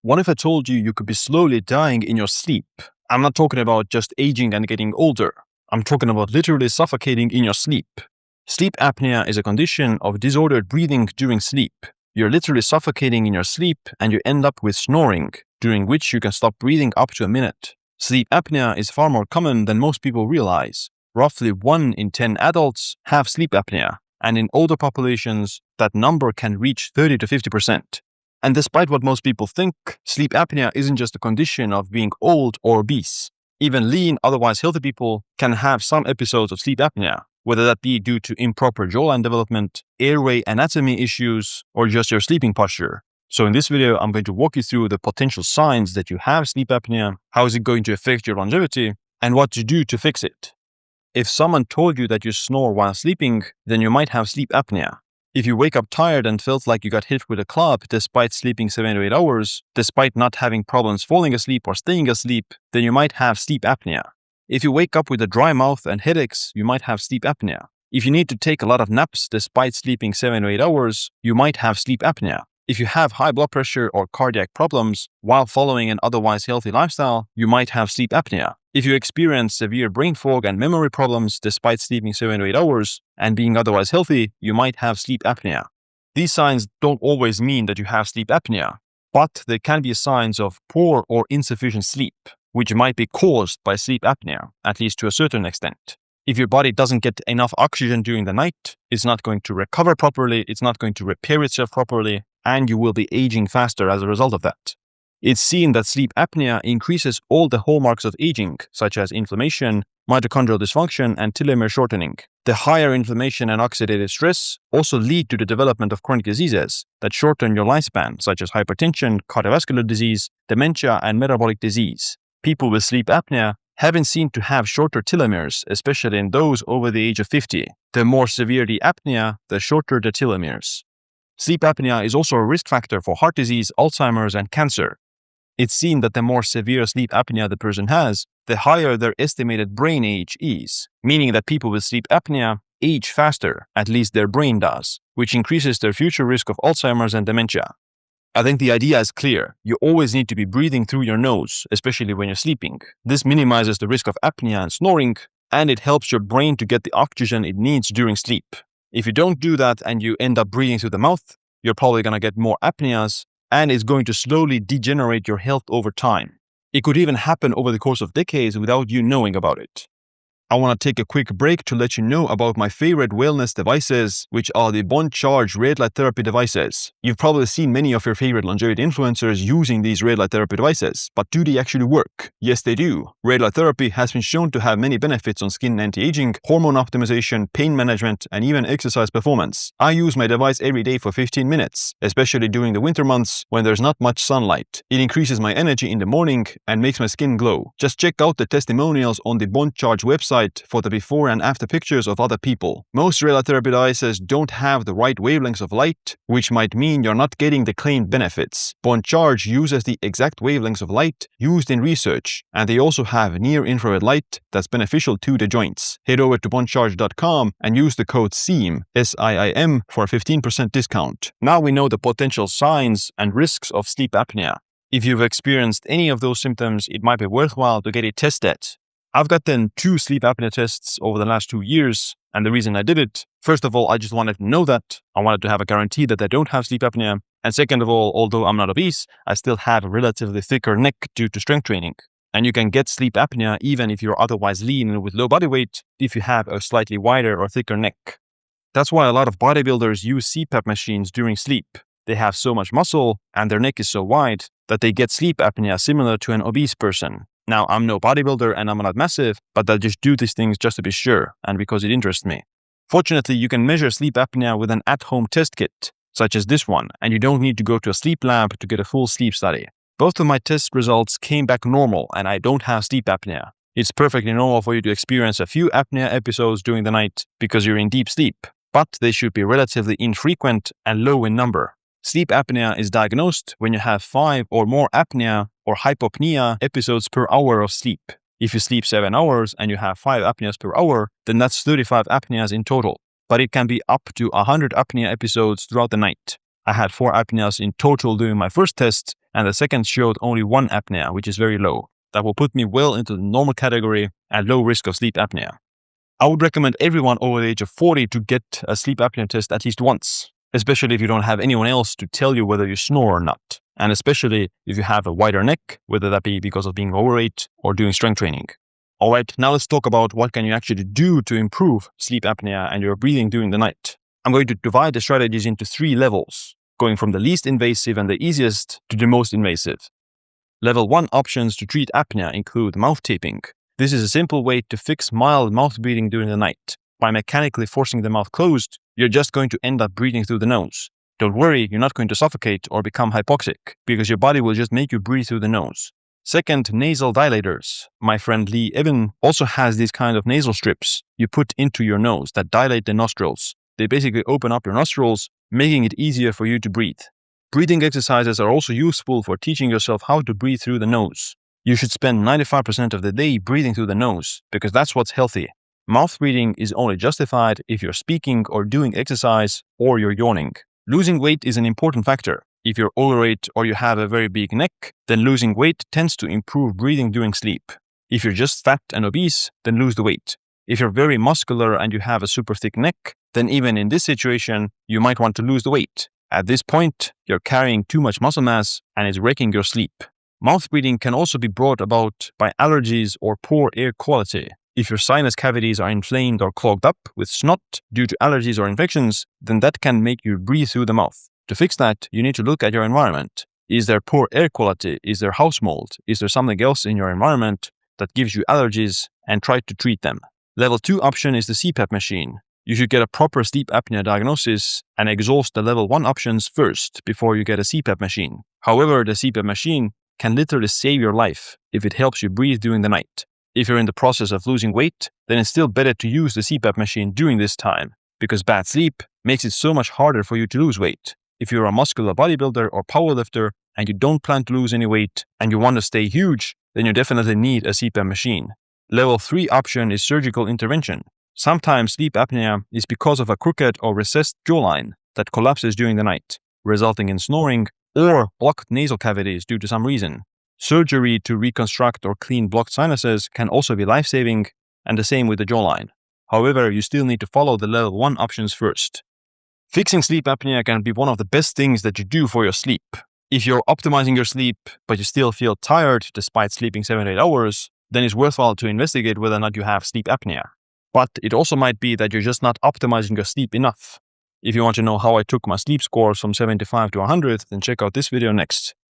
What if I told you you could be slowly dying in your sleep? I'm not talking about just aging and getting older. I'm talking about literally suffocating in your sleep. Sleep apnea is a condition of disordered breathing during sleep. You're literally suffocating in your sleep and you end up with snoring, during which you can stop breathing up to a minute. Sleep apnea is far more common than most people realize. Roughly 1 in 10 adults have sleep apnea, and in older populations, that number can reach 30 to 50%. And despite what most people think, sleep apnea isn't just a condition of being old or obese. Even lean, otherwise healthy people can have some episodes of sleep apnea, whether that be due to improper jawline development, airway anatomy issues, or just your sleeping posture. So in this video, I'm going to walk you through the potential signs that you have sleep apnea, how is it going to affect your longevity, and what to do to fix it. If someone told you that you snore while sleeping, then you might have sleep apnea. If you wake up tired and felt like you got hit with a club despite sleeping 7 to 8 hours, despite not having problems falling asleep or staying asleep, then you might have sleep apnea. If you wake up with a dry mouth and headaches, you might have sleep apnea. If you need to take a lot of naps despite sleeping 7 to 8 hours, you might have sleep apnea. If you have high blood pressure or cardiac problems while following an otherwise healthy lifestyle, you might have sleep apnea. If you experience severe brain fog and memory problems despite sleeping 7 to 8 hours and being otherwise healthy, you might have sleep apnea. These signs don't always mean that you have sleep apnea, but they can be signs of poor or insufficient sleep, which might be caused by sleep apnea, at least to a certain extent. If your body doesn't get enough oxygen during the night, it's not going to recover properly, it's not going to repair itself properly, and you will be aging faster as a result of that. It's seen that sleep apnea increases all the hallmarks of aging, such as inflammation, mitochondrial dysfunction, and telomere shortening. The higher inflammation and oxidative stress also lead to the development of chronic diseases that shorten your lifespan, such as hypertension, cardiovascular disease, dementia, and metabolic disease. People with sleep apnea have been seen to have shorter telomeres, especially in those over the age of 50. The more severe the apnea, the shorter the telomeres. Sleep apnea is also a risk factor for heart disease, Alzheimer's, and cancer. It's seen that the more severe sleep apnea the person has, the higher their estimated brain age is, meaning that people with sleep apnea age faster, at least their brain does, which increases their future risk of Alzheimer's and dementia. I think the idea is clear. You always need to be breathing through your nose, especially when you're sleeping. This minimizes the risk of apnea and snoring, and it helps your brain to get the oxygen it needs during sleep. If you don't do that and you end up breathing through the mouth, you're probably going to get more apneas, and it's going to slowly degenerate your health over time. It could even happen over the course of decades without you knowing about it. I want to take a quick break to let you know about my favorite wellness devices, which are the bond charge red light therapy devices. You've probably seen many of your favorite longevity influencers using these red light therapy devices, but do they actually work? Yes, they do. Red light therapy has been shown to have many benefits on skin anti-aging, hormone optimization, pain management, and even exercise performance. I use my device every day for 15 minutes, especially during the winter months when there's not much sunlight. It increases my energy in the morning and makes my skin glow. Just check out the testimonials on the bond charge website for the before and after pictures of other people. Most red light therapy devices don't have the right wavelengths of light, which might mean you're not getting the claimed benefits. Bond charge uses the exact wavelengths of light used in research, and they also have near-infrared light that's beneficial to the joints. Head over to bondcharge.com and use the code Siim, S-I-I-M, for a 15% discount. Now we know the potential signs and risks of sleep apnea. If you've experienced any of those symptoms, it might be worthwhile to get it tested. I've gotten 2 sleep apnea tests over the last 2 years, and the reason I did it, first of all, I just wanted to know that. I wanted to have a guarantee that I don't have sleep apnea. And second of all, although I'm not obese, I still have a relatively thicker neck due to strength training. And you can get sleep apnea even if you're otherwise lean and with low body weight if you have a slightly wider or thicker neck. That's why a lot of bodybuilders use CPAP machines during sleep. They have so much muscle and their neck is so wide that they get sleep apnea similar to an obese person. Now, I'm no bodybuilder and I'm not massive, but I just do these things just to be sure and because it interests me. Fortunately, you can measure sleep apnea with an at-home test kit, such as this one, and you don't need to go to a sleep lab to get a full sleep study. Both of my test results came back normal and I don't have sleep apnea. It's perfectly normal for you to experience a few apnea episodes during the night because you're in deep sleep, but they should be relatively infrequent and low in number. Sleep apnea is diagnosed when you have 5 or more apnea or hypopnea episodes per hour of sleep. If you sleep 7 hours and you have 5 apneas per hour, then that's 35 apneas in total. But it can be up to 100 apnea episodes throughout the night. I had 4 apneas in total during my first test, and the second showed only 1 apnea, which is very low. That will put me well into the normal category and low risk of sleep apnea. I would recommend everyone over the age of 40 to get a sleep apnea test at least once, especially if you don't have anyone else to tell you whether you snore or not, and especially if you have a wider neck, whether that be because of being overweight or doing strength training. Alright, now let's talk about what can you actually do to improve sleep apnea and your breathing during the night. I'm going to divide the strategies into 3 levels, going from the least invasive and the easiest to the most invasive. Level 1 options to treat apnea include mouth taping. This is a simple way to fix mild mouth breathing during the night. By mechanically forcing the mouth closed, you're just going to end up breathing through the nose. Don't worry, you're not going to suffocate or become hypoxic, because your body will just make you breathe through the nose. Second, nasal dilators. My friend Lee Evan also has these kind of nasal strips you put into your nose that dilate the nostrils. They basically open up your nostrils, making it easier for you to breathe. Breathing exercises are also useful for teaching yourself how to breathe through the nose. You should spend 95% of the day breathing through the nose, because that's what's healthy. Mouth breathing is only justified if you're speaking or doing exercise or you're yawning. Losing weight is an important factor. If you're overweight or you have a very big neck, then losing weight tends to improve breathing during sleep. If you're just fat and obese, then lose the weight. If you're very muscular and you have a super thick neck, then even in this situation, you might want to lose the weight. At this point, you're carrying too much muscle mass and it's wrecking your sleep. Mouth breathing can also be brought about by allergies or poor air quality. If your sinus cavities are inflamed or clogged up with snot due to allergies or infections, then that can make you breathe through the mouth. To fix that, you need to look at your environment. Is there poor air quality? Is there house mold? Is there something else in your environment that gives you allergies, and try to treat them? Level 2 option is the CPAP machine. You should get a proper sleep apnea diagnosis and exhaust the level 1 options first before you get a CPAP machine. However, the CPAP machine can literally save your life if it helps you breathe during the night. If you're in the process of losing weight, then it's still better to use the CPAP machine during this time, because bad sleep makes it so much harder for you to lose weight. If you're a muscular bodybuilder or powerlifter and you don't plan to lose any weight and you want to stay huge, then you definitely need a CPAP machine. Level 3 option is surgical intervention. Sometimes sleep apnea is because of a crooked or recessed jawline that collapses during the night, resulting in snoring or blocked nasal cavities due to some reason. Surgery to reconstruct or clean blocked sinuses can also be life-saving, and the same with the jawline. However, you still need to follow the level 1 options first. Fixing sleep apnea can be one of the best things that you do for your sleep. If you're optimizing your sleep, but you still feel tired despite sleeping 7 to 8 hours, then it's worthwhile to investigate whether or not you have sleep apnea. But it also might be that you're just not optimizing your sleep enough. If you want to know how I took my sleep scores from 75 to 100, then check out this video next.